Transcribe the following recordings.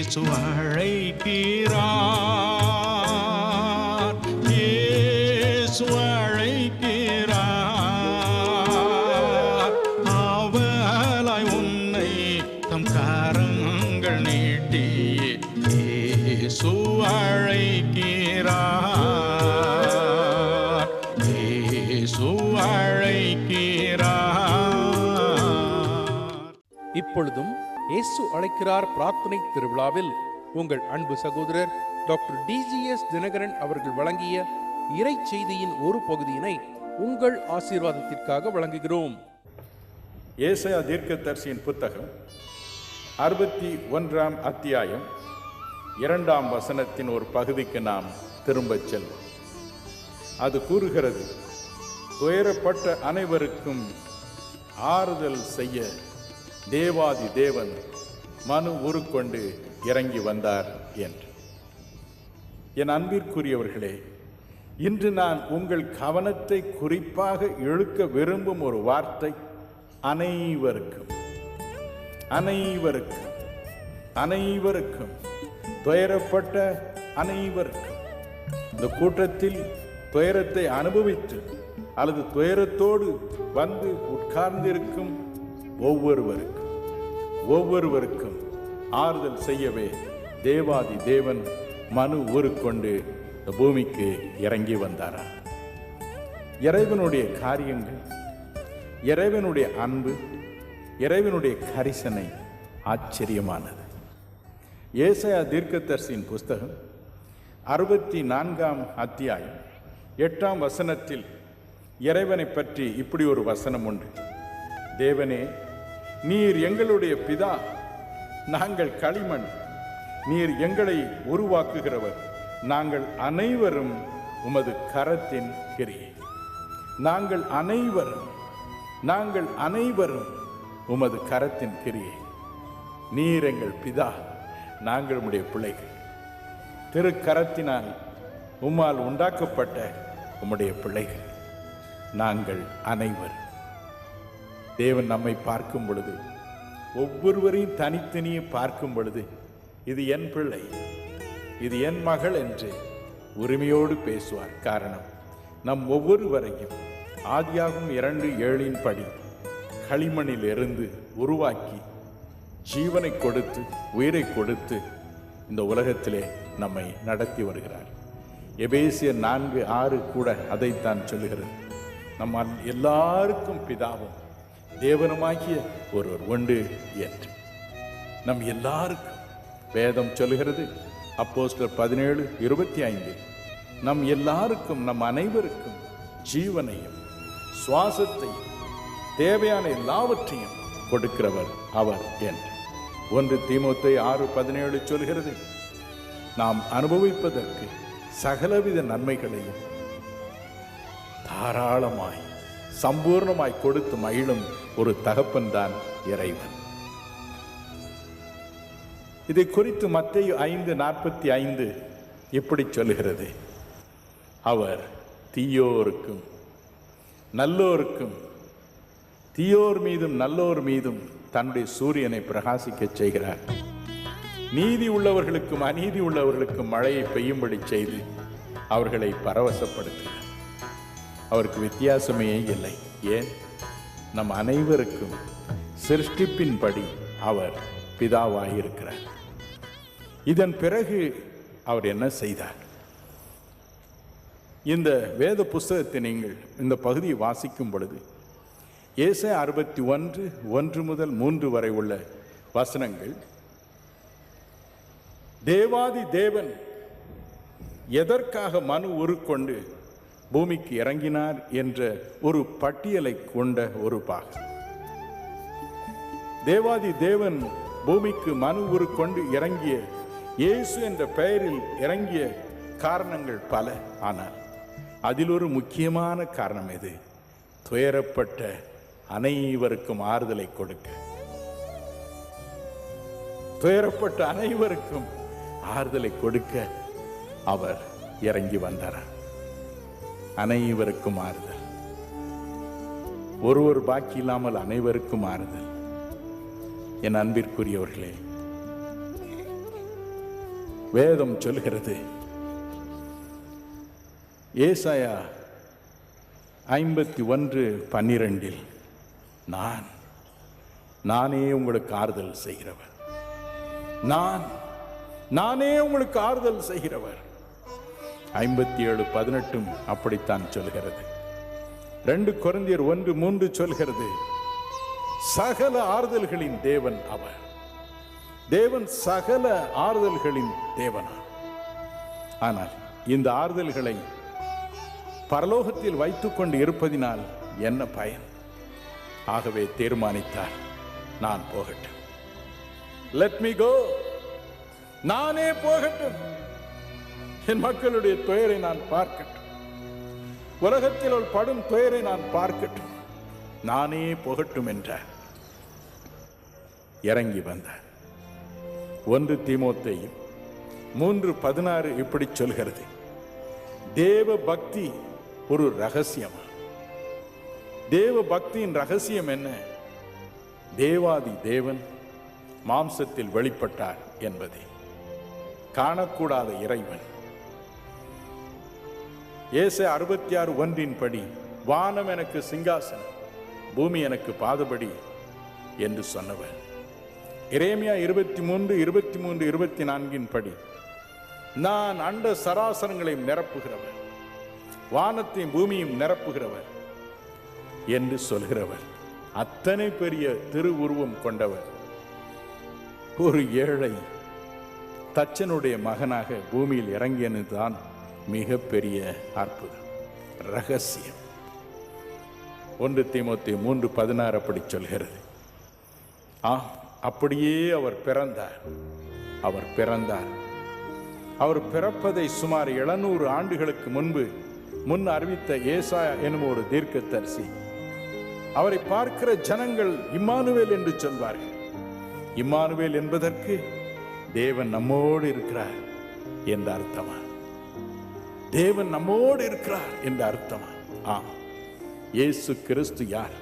இயேசு அழைக்கிறார், இயேசு அழைக்கிறார். ஆவலாய் உன்னை தம் கரங்கள் நீட்டி இயேசு அழைக்கிறார், இயேசு அழைக்கிறார். இப்பொழுதும் இயேசு அழைக்கிறார் பிரார்த்தனை திருவிழாவில் உங்கள் அன்பு சகோதரர் டாக்டர் டிஜிஎஸ் தினகரன் அவர்கள் வழங்கிய இறை செய்தியின் ஒரு பகுதியினை உங்கள் ஆசீர்வாதத்திற்காக வழங்குகிறோம். ஏசாயா தீர்க்கதரிசியின் புத்தகம் 61ஆம் அத்தியாயம் 2ஆம் வசனத்தின் ஒரு பகுதிக்கு நாம் திரும்பச் செல்வோம். அது கூறுகிறது, துயரப்பட்ட அனைவருக்கும் ஆறுதல் செய்ய தேவாதி தேவன் மனு உருக்கொண்டு இறங்கி வந்தார் என்று. என் அன்பிற்குரியவர்களே, இன்று நான் உங்கள் கவனத்தை குறிப்பாக இழுக்க விரும்பும் ஒரு வார்த்தை அனைவருக்கும், அனைவருக்கும், அனைவருக்கும், துயரப்பட்ட அனைவருக்கும். இந்த கூட்டத்தில் துயரத்தை அனுபவித்து அல்லது துயரத்தோடு வந்து உட்கார்ந்திருக்கும் ஒவ்வொருவருக்கும் ஆறுதல் செய்யவே தேவாதி தேவன் மனு ஊருக்கொண்டு இந்த பூமிக்கு இறங்கி வந்தாரா. இறைவனுடைய காரியங்கள், இறைவனுடைய அன்பு, இறைவனுடைய கரிசனை ஆச்சரியமானது. ஏசாயா தீர்க்கதரிசியின் புஸ்தகம் 64ஆம் அத்தியாயம் 8ஆம் வசனத்தில் இறைவனை பற்றி இப்படி ஒரு வசனம் உண்டு. தேவனே, நீர் எங்களுடைய பிதா, நாங்கள் களிமண், நீர் எங்களை உருவாக்குகிறவர், நாங்கள் அனைவரும் உமது கரத்தின் கிரியை. நாங்கள் அனைவரும் உமது கரத்தின் கிரியை. நீர் எங்கள் பிதா, நாங்கள் உம்முடைய பிள்ளைகள், திருக்கரத்தினால் உம்மால் உண்டாக்கப்பட்ட உம்முடைய பிள்ளைகள் நாங்கள் அனைவரும். தேவன் நம்மை பார்க்கும் பொழுது, ஒவ்வொருவரையும் தனித்தனியே பார்க்கும் பொழுது, இது என் பிள்ளை, இது என் மகள் என்று உரிமையோடு பேசுவார். காரணம், நம் ஒவ்வொருவரையும் ஆதியாகும் 2:7 படி களிமண்ணில் இருந்து உருவாக்கி ஜீவனை கொடுத்து உயிரை கொடுத்து இந்த உலகத்திலே நம்மை நடத்தி வருகிறார். எபேசியர் 4:6 கூட அதைத்தான் சொல்லுகிறது. நம்ம எல்லாருக்கும் பிதாவும் தேவனுமாகிய ஒருவர் உண்டு என்று. நம் எல்லாருக்கும் வேதம் சொல்லுகிறது, அப்போஸ்தலர் 17:25, நம் எல்லாருக்கும், நம் அனைவருக்கும் ஜீவனையும் சுவாசத்தையும் தேவையான எல்லாவற்றையும் கொடுக்கிறவர் அவர் என்று. 1 தீமோத்தேயு 6:17 சொல்கிறது, நாம் அனுபவிப்பதற்கு சகலவித நன்மைகளையும் தாராளமாய் சம்பூர்ணமாய் கொடுத்து மகிழும் ஒரு தகப்பன் தான் இறைவன். இதை குறித்து மத்தேயு 5:45 இப்படி சொல்லுகிறது, அவர் தீயோருக்கும் நல்லோருக்கும், தீயோர் மீதும் நல்லோர் மீதும் தன்னுடைய சூரியனை பிரகாசிக்க செய்கிறார். நீதி உள்ளவர்களுக்கும் அநீதி உள்ளவர்களுக்கும் மழையை பெய்யும்படி செய்து அவர்களை பரவசப்படுத்துகிறார். அவருக்கு வித்தியாசமே இல்லை. ஏன்? நம் அனைவருக்கும் சிருஷ்டிப்பின்படி அவர் பிதாவாயிருக்கிறார். இதன் பிறகு அவர் என்ன செய்தார்? இந்த வேத புஸ்தகத்தை நீங்கள் இந்த பகுதியை வாசிக்கும் பொழுது ஏசாயா 61:1-3 வரை உள்ள வசனங்கள் தேவாதி தேவன் எதற்காக மனு உருக்கொண்டு பூமிக்கு இறங்கினார் என்ற ஒரு பட்டியலை கொண்ட ஒரு பாகம். தேவாதி தேவன் பூமிக்கு மனு உருக்கொண்டு இறங்கிய, இயேசு என்ற பெயரில் இறங்கிய காரணங்கள் பல. ஆனால் அதில் ஒரு முக்கியமான காரணம் எது? துயரப்பட்ட அனைவருக்கும் ஆறுதலை கொடுக்க, துயரப்பட்ட அனைவருக்கும் ஆறுதலை கொடுக்க அவர் இறங்கி வந்தார். அனைவருக்கும் ஆறுதல், ஒருவர் பாக்கி இல்லாமல் அனைவருக்கும் ஆறுதல். என் அன்பிற்குரியவர்களே, வேதம் சொல்கிறது, ஏசாயா 51:12, நானே உங்களுக்கு ஆறுதல் செய்கிறவர், நானே உங்களுக்கு ஆறுதல் செய்கிறவர். 57:18 அப்படித்தான் சொல்கிறது. 2 கொரிந்தியர் 1:3 சொல்கிறது, சகல ஆறுதல்களின் தேவன் அவர். தேவன் சகல ஆறுதல்களின் தேவனா. ஆனால் இந்த ஆறுதல்களை பரலோகத்தில் வைத்துக் கொண்டு இருப்பதினால் என்ன பயன்? ஆகவே தீர்மானித்தார், நான் போகட்டும், லெட் மீ கோ, நானே போகட்டும், என் மக்களுடைய துயரை நான் பார்க்கட்டும், உலகத்தில் அவள் படும் துயரை நான் பார்க்கட்டும், நானே போகட்டும் என்றார். இறங்கி வந்தார். 1 தீமோத்தேயு 3:16 இப்படி சொல்கிறது, தேவ பக்தி ஒரு ரகசியமா? தேவ பக்தியின் ரகசியம் என்ன? தேவாதி தேவன் மாம்சத்தில் வெளிப்பட்டார் என்பதே. காணக்கூடாத இறைவன். ஏசாயா 66:1 படி, வானம் எனக்கு சிங்காசனம், பூமி எனக்கு பாதபடி என்று சொன்னவர். எரேமியா 23:24 படி, நான் அண்ட சராசரங்களையும் நிரப்புகிறவர், வானத்தையும் பூமியும் நிரப்புகிறவர் என்று சொல்கிறவர். அத்தனை பெரிய திருவுருவம் கொண்டவர் ஒரு ஏழை தச்சனுடைய மகனாக பூமியில் இறங்கியதுதான் மிகப்பெரிய அற்புதம், ரகசியம். 1 தீமோத்தேயு 3:16 அப்படி சொல்கிறது. அப்படியே அவர் பிறந்தார். அவர் பிறப்பதை சுமார் 700 ஆண்டுகளுக்கு முன் அறிவித்த ஏசாயா எனும் ஒரு தீர்க்கதரிசி, அவரை பார்க்கிற ஜனங்கள் இம்மானுவேல் என்று சொல்வார்கள். இம்மானுவேல் என்பதற்கு தேவன் நம்மோடு இருக்கிறார் என்ற அர்த்தமா? தேவன் நம்மோடு இருக்கிறார் என்ற அர்த்தமா? இயேசு கிறிஸ்து யார்?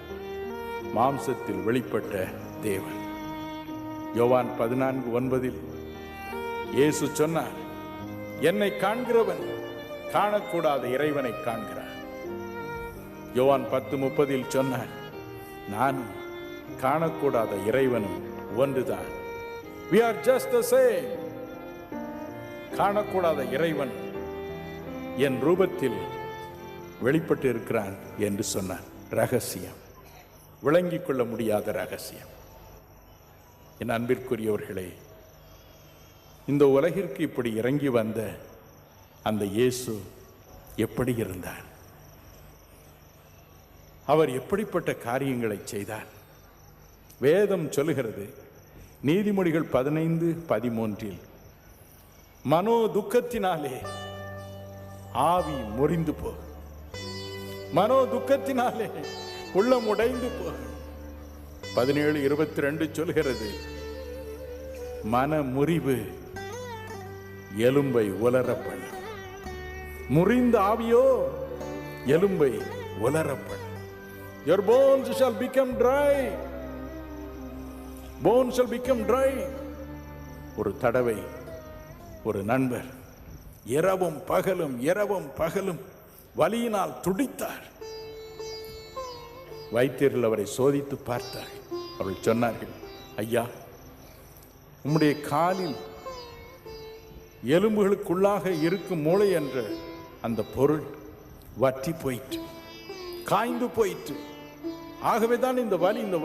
மாம்சத்தில் வெளிப்பட்ட தேவன். யோவான் 14:9 இயேசு சொன்னார், என்னை காண்கிறவன் காணக்கூடாத இறைவனை காண்கிறார். யோவான் 10:30 சொன்னார், நானும் காணக்கூடாத இறைவனும் ஒன்றுதான். We are just the same. காணக்கூடாத இறைவன் என் ரூபத்தில் வெளிப்பட்டு இருக்கிறான் என்று சொன்னார். ரகசியம், விளங்கிக் கொள்ள முடியாத ரகசியம். என் அன்பிற்குரியவர்களே, இந்த உலகிற்கு இப்படி இறங்கி வந்த அந்த இயேசு எப்படி இருந்தார்? அவர் எப்படிப்பட்ட காரியங்களை செய்தார்? வேதம் சொல்லுகிறது, நீதிமொழிகள் 15:13, மனோ துக்கத்தினாலே ஆவி முறிந்து போகும், மனோ துக்கத்தினாலே உள்ளம் உடைந்து போகும். 17:22 சொல்கிறது, மன முறிவு எலும்பை உலர பண்ணும், முறிந்த ஆவியோ எலும்பை உலர பண்ணும். Your bones shall become dry. Bones shall become dry. ஒரு தடவை ஒரு நண்பர் இரவும் பகலும் வலியினால் துடித்தார். வைத்தியர்கள் அவரை சோதித்து பார்த்தார். அவர்கள் சொன்னார்கள், ஐயா, உம்முடைய காலில் எலும்புகளுக்குள்ளாக இருக்கும் மூளை என்ற அந்த பொருள் வற்றி போயிற்று, காய்ந்து போயிற்று. ஆகவேதான் இந்த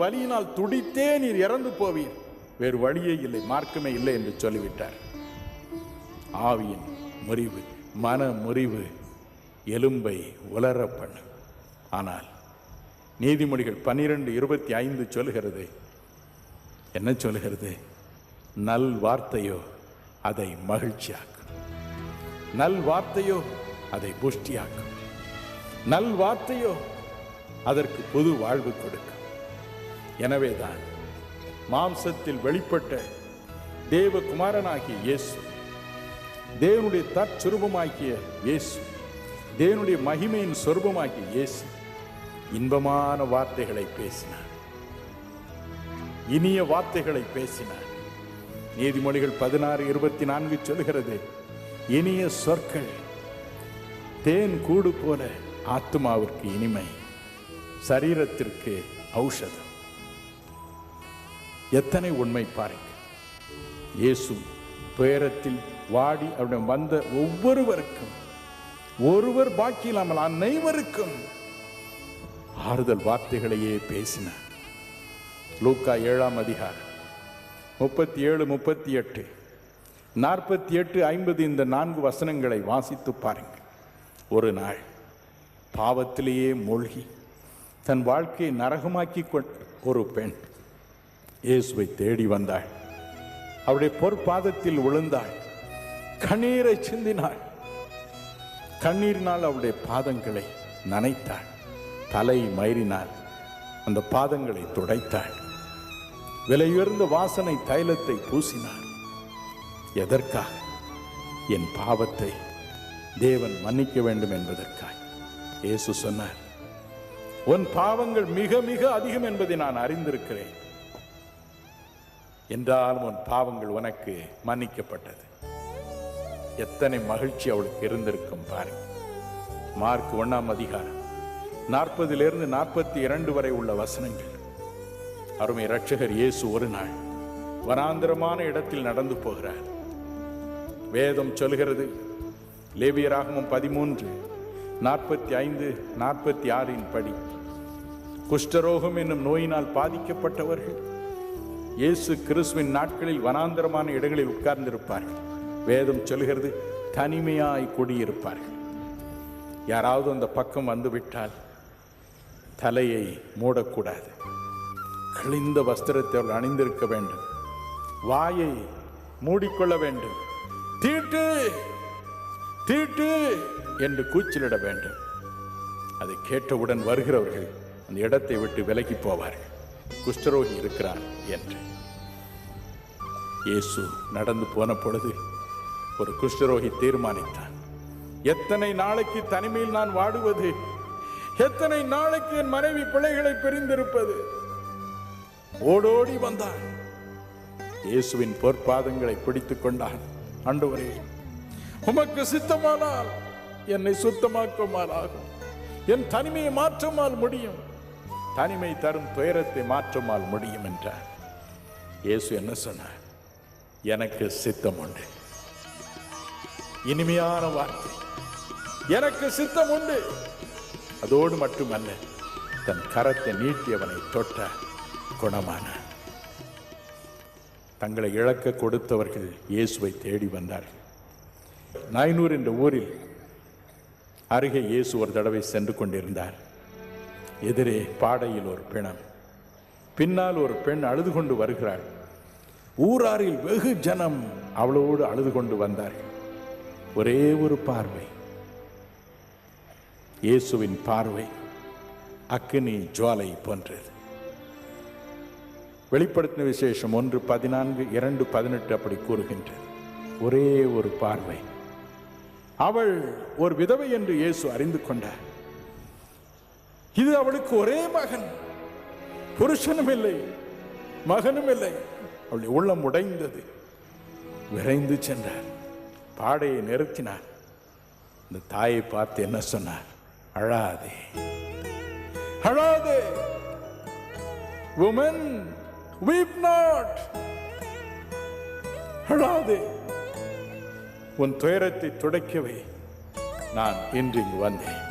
வலியினால் துடித்தே நீர் இறந்து போவீர், வேறு வழியே இல்லை, மார்க்கமே இல்லை என்று சொல்லிவிட்டார். ஆவியின் முறிவு, மன முறிவு எலும்பை உலர பண்ணு. ஆனால் நீதிமொழிகள் 12:25 சொல்கிறது, என்ன சொல்கிறது? நல் வார்த்தையோ அதை மகிழ்ச்சியாக்கும், நல் வார்த்தையோ அதை புஷ்டியாக்கும், நல் வார்த்தையோ அதற்கு புது வாழ்வு கொடுக்கும். எனவேதான் மாம்சத்தில் வெளிப்பட்ட தேவகுமாரனாகிய இயேசு, தேவனுடைய தற்சுரூபமாகிய இயேசு, தேவனுடைய மகிமையின் சொரூபமாகிய இயேசு இன்பமான வார்த்தைகளை பேசினார், இனிய வார்த்தைகளை பேசினார். நீதிமொழிகள் 16:24 சொல்கிறது, இனிய சொற்கள் தேன் கூடு போல ஆத்துமாவிற்கு இனிமை, சரீரத்திற்கு ஔஷதம். எத்தனை உண்மை பாருங்க. இயேசு துயரத்தில் வாடி அவரிடம் வந்த ஒவ்வொருவருக்கும், ஒருவர் பாக்கி இல்லாமல் அனைவருக்கும் ஆறுதல் வார்த்தைகளையே பேசினார். லூக்கா 7ஆம் அதிகாரம் 37, 38, 48, 50 இந்த 4 வசனங்களை வாசித்து பாருங்கள். ஒரு நாள் பாவத்திலேயே மூழ்கி தன் வாழ்க்கையை நரகமாக்கி கொண்ட ஒரு பெண் இயேசுவை தேடி வந்தாள். அவருடைய பொற்பாதத்தில் விழுந்தாள், கண்ணீரை சிந்தினாள். கண்ணீரினால் அவருடைய பாதங்களை நனைத்தாள், தலை மயிரினால் அந்த பாதங்களை துடைத்தாள், விலையுயர்ந்த வாசனை தைலத்தை பூசினார். எதற்காக? என் பாவத்தை தேவன் மன்னிக்க வேண்டும் என்பதற்காக. இயேசு சொன்னார், உன் பாவங்கள் மிக மிக அதிகம் என்பதை நான் அறிந்திருக்கிறேன், என்றாலும் உன் பாவங்கள் உனக்கு மன்னிக்கப்பட்டது. எத்தனை மகிழ்ச்சி அவளுக்கு இருந்திருக்கும் பாருங்க. மார்க் 1ஆம் அதிகாரம் 40 42 வரை உள்ள வசனங்கள். அருமை இரட்சகர் இயேசு ஒரு நாள் வனாந்திரமான இடத்தில் நடந்து போகிறார். வேதம் சொல்கிறது, லேவியராகமம் 13, 45, 46 படி, குஷ்டரோகம் என்னும் நோயினால் பாதிக்கப்பட்டவர்கள் இயேசு கிறிஸ்துவின் நாட்களில் வனாந்திரமான இடங்களில் உட்கார்ந்திருப்பார்கள். வேதம் சொல்கிறது, தனிமையாய் குடியிருப்பார்கள். யாராவது அந்த பக்கம் வந்துவிட்டால் தலையை மூடக்கூடாது, கிழிந்த வஸ்திரத்தை அவர்கள் அணிந்திருக்க வேண்டும், வாயை மூடிக்கொள்ள வேண்டும், தீட்டு தீட்டு என்று கூச்சலிட வேண்டும். அதை கேட்டவுடன் வருகிறவர்கள் அந்த இடத்தை விட்டு விலகி போவார்கள், குஷ்டரோகி இருக்கிறார் என்று. இயேசு நடந்து போன பொழுது ஒரு குஷ்டரோகி தீர்மானித்தான், எத்தனை நாளைக்கு தனிமையில் நான் வாடுவது, எத்தனை நாளைக்கு என் மனைவி பிள்ளைகளை பிரிந்திருப்பது. ஓடோடி வந்தான், இயேசுவின் பொற்பாதங்களை பிடித்துக் கொண்டான். ஆண்டவரே, உமக்கு சித்தமானால் என்னை சுத்தமாக்குமாறாகும், என் தனிமையை மாற்றமால் முடியும், தனிமை தரும் துயரத்தை மாற்றமால் முடியும் என்றார். இயேசு என்ன சொன்னார்? எனக்கு சித்தம் உண்டு. இனிமையான வார்த்தை, எனக்கு சித்தம் உண்டு. அதோடு மட்டுமல்ல, தன் கரத்தை நீட்டியவனை தொட்ட குணமானார். தங்களை இழக்க கொடுத்தவர்கள் இயேசுவை தேடி வந்தார்கள். நாய்னூர் என்ற ஊரில் அருகே இயேசு ஒரு தடவை சென்று கொண்டிருந்தார். எதிரே பாடையில் ஒரு பிணம், பின்னால் ஒரு பெண் அழுது கொண்டு வருகிறாள். ஊராரில் வெகு ஜனம் அவளோடு அழுது கொண்டு வந்தார்கள். ஒரே ஒரு பார்வை, இயேசுவின் பார்வை அக்கினி ஜுவாலை போன்றது. வெளிப்படுத்தின விசேஷம் 1:14, 2:18 அப்படி கூறுகின்றது. ஒரே ஒரு பார்வை. அவள் ஒரு விதவை என்று இயேசு அறிந்து கொண்டார். இது அவளுக்கு ஒரே மகன், புருஷனும் இல்லை, மகனும் இல்லை. அவளுடைய உள்ளம் உடைந்தது. விரைந்து சென்றார், பாடையை நிறுத்தினார். இந்த தாயை பார்த்து என்ன சொன்னார்? அழாதே, அழாதே, woman, weep not. அழாதே, உன் துயரத்தை துடைக்கவே நான் இன்று இங்கு வந்தேன்.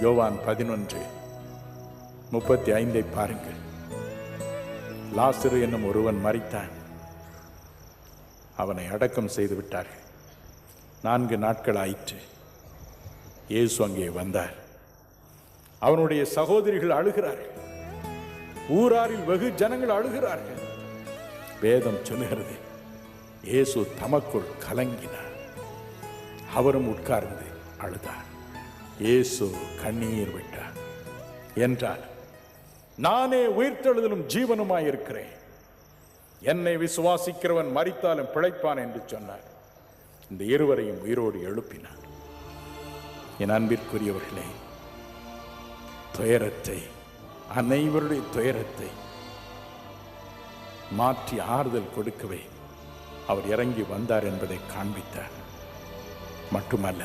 யோவான் 11:35 பாருங்கள். லாசரு என்னும் ஒருவன் மரித்தான். அவனை அடக்கம் செய்து விட்டார்கள். 4 நாட்கள் ஆயிற்று. இயேசு அங்கே வந்தார். அவனுடைய சகோதரிகள் அழுகிறார்கள், ஊராரில் வெகு ஜனங்கள் அழுகிறார்கள். வேதம் சொல்லுகிறது, இயேசு தமக்குள் கலங்கினார். அவரும் உட்கார்ந்து அழுதார். இயேசு கண்ணீர் விட்டார். என்றால், நானே உயிர்த்தெழுதலும் ஜீவனுமாயிருக்கிறேன், என்னை விசுவாசிக்கிறவன் மரித்தாலும் பிழைப்பான் என்று சொன்னார். இந்த இருவரையும் உயிரோடு எழுப்பினார். என் அன்பிற்குரியவர்களே, துயரத்தை, அனைவருடைய துயரத்தை மாற்றி ஆறுதல் கொடுக்கவே அவர் இறங்கி வந்தார் என்பதை காண்பித்தார். மட்டுமல்ல,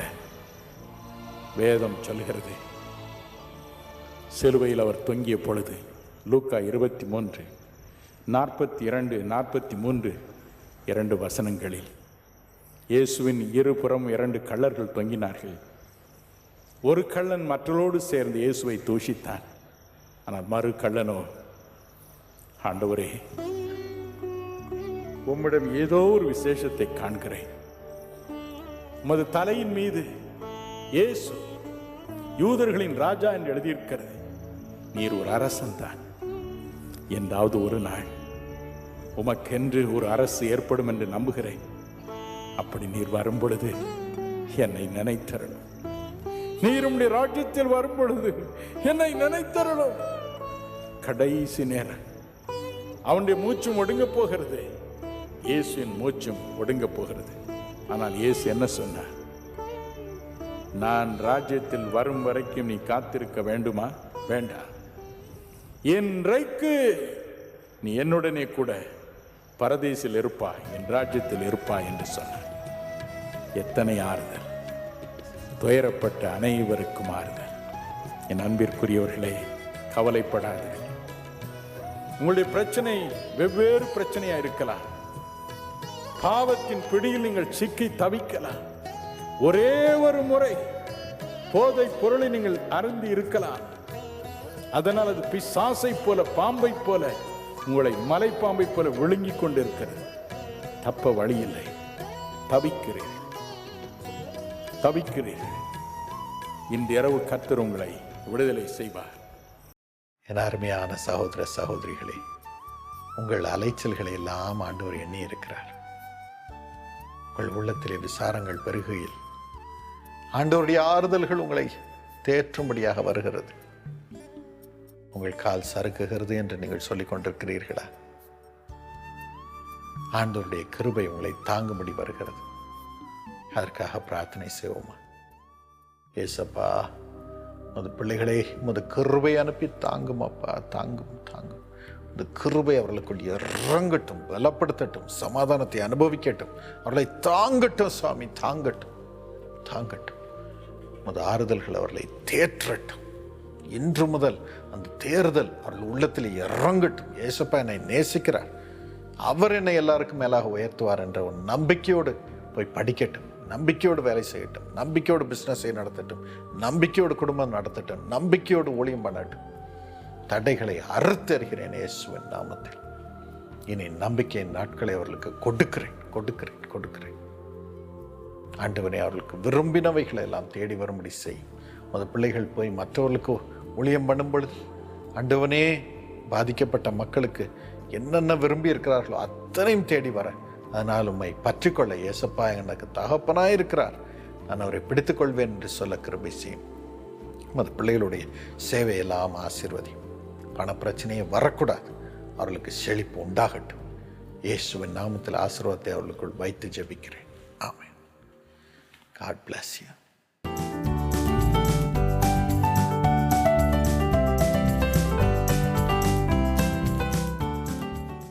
வேதம் சொல்கிறது, சிலுவையில் அவர் தொங்கிய பொழுது லூக்கா 23, 42, 43 2 வசனங்களில் இயேசுவின் இருபுறம் 2 கள்ளர்கள் தொங்கினார்கள். ஒரு கள்ளன் மற்றவரோடு சேர்ந்து இயேசுவை தூஷித்தான். ஆனால் மறு கள்ளனோ, ஆண்டவரே, உம்மிடம் ஏதோ ஒரு விசேஷத்தை காண்கிறேன். உமது தலையின் மீது இயேசு யூதர்களின் ராஜா என்று எழுதியிருக்கிறது. நீர் ஒரு அரசன் தான். என்றாவது ஒரு நாள் உமக்கென்று ஒரு அரசு ஏற்படும் என்று நம்புகிறேன். அப்படி நீர் வரும் பொழுது என்னை நினைத்தரணும். நீர் உம்முடைய ராஜ்யத்தில் வரும் பொழுது என்னை நினைத்தரணும். கடைசி நேரம் அவனுடைய மூச்சும் ஒடுங்க போகிறது. இயேசுவின் மூச்சும் ஒடுங்க போகிறது. ஆனால் இயேசு என்ன சொன்னார்? நான் ராஜ்யத்தில் வரும் வரைக்கும் நீ காத்திருக்க வேண்டுமா? வேண்டாம். என்றைக்கு நீ என்னுடனே கூட பரதேசில் இருப்பாய், என் ராஜ்யத்தில் இருப்பாய் என்று சொன்னார். எத்தனை ஆறுதல்! துயரப்பட்ட அனைவருக்கும் ஆறுதல். என் அன்பிற்குரியவர்களே, கவலைப்படாதீர்கள். உங்களுடைய பிரச்சனை வெவ்வேறு பிரச்சனையா இருக்கலாம். பாவத்தின் பிடியில் நீங்கள் சிக்கி தவிக்கலாம். ஒரே ஒரு முறை போதை பொருளை நீங்கள் அருந்தி இருக்கலாம். அதனால் அது பிசாசை போல, பாம்பை போல, உங்களை மலைப்பாம்பை போல விழுங்கிக் கொண்டிருக்கிறது. தப்ப வழி இல்லை. தவிக்கிறீர்கள். இந்த இரவு கர்த்தர் உங்களை விடுதலை செய்வார். என் அருமையான சகோதர சகோதரிகளே, உங்கள் அலைச்சல்களை எல்லாம் ஆண்டவர் எண்ணி இருக்கிறார். உங்கள் உள்ளத்திலே விசாரங்கள் பெருகையில் ஆண்டவருடைய ஆறுதல்கள் உங்களை தேற்றும்படியாக வருகிறது. உங்கள் கால் சறுக்குகிறது என்று நீங்கள் சொல்லிக் கொண்டிருக்கிறீர்களா? ஆண்டவருடைய கிருபை உங்களை தாங்கும்படி வருகிறது. அதற்காக பிரார்த்தனை செய்வோமா? ஏசப்பா, உமது பிள்ளைகளை உமது கிருபை அனுப்பி தாங்கும் அப்பா, தாங்கும். இந்த கிருபை அவர்களுக்குள் இறங்கட்டும், பலப்படுத்தட்டும், சமாதானத்தை அனுபவிக்கட்டும், அவர்களை தாங்கட்டும் சாமி, தாங்கட்டும். உமது ஆறுதல்கள் அவர்களை தேற்றட்டும். இன்று முதல் அந்த தேர்தல் அவர்கள் உள்ளத்தில் இறங்கட்டும். ஏசப்பா என்னை நேசிக்கிறார், அவர் என்னை எல்லாருக்கும் மேலாக உயர்த்துவார் என்ற ஒரு நம்பிக்கையோடு போய் படிக்கட்டும், நம்பிக்கையோடு வேலை செய்யட்டும், நம்பிக்கையோடு பிஸ்னஸை நடத்தட்டும், நம்பிக்கையோடு குடும்பம் நடத்தட்டும், நம்பிக்கையோடு ஊழியம் பண்ணட்டும். தடைகளை அறுத்தறிகிறேன் இயேசுவின் நாமத்தில். இனி நம்பிக்கையின் நாட்களை அவர்களுக்கு கொடுக்கிறேன். ஆண்டவனே, அவர்களுக்கு விரும்பினவைகளை எல்லாம் தேடி வரும்படி செய்யும். அந்த பிள்ளைகள் போய் மற்றவர்களுக்கு ஊழியம் பண்ணும் பொழுது ஆண்டவனே, பாதிக்கப்பட்ட மக்களுக்கு என்னென்ன விரும்பி இருக்கிறார்களோ அத்தனையும் தேடி வர, அதனால் உம்மை பற்றிக்கொள்ள ஏசப்பா எனக்கு தகப்பனாய் இருக்கிறார், நான் அவரை பிடித்துக்கொள்வேன் என்று சொல்ல கிருபை செய்யும். அந்த பிள்ளைகளுடைய சேவையெல்லாம் ஆசீர்வதியும். பண பிரச்சனையே வரக்கூடாது, அவர்களுக்கு செழிப்பு உண்டாகட்டும். இயேசுவின் நாமத்தில் ஆசீர்வாதத்தை அவர்களுக்குள் வைத்து ஜெபிக்கிறேன். ஆமென். God bless you.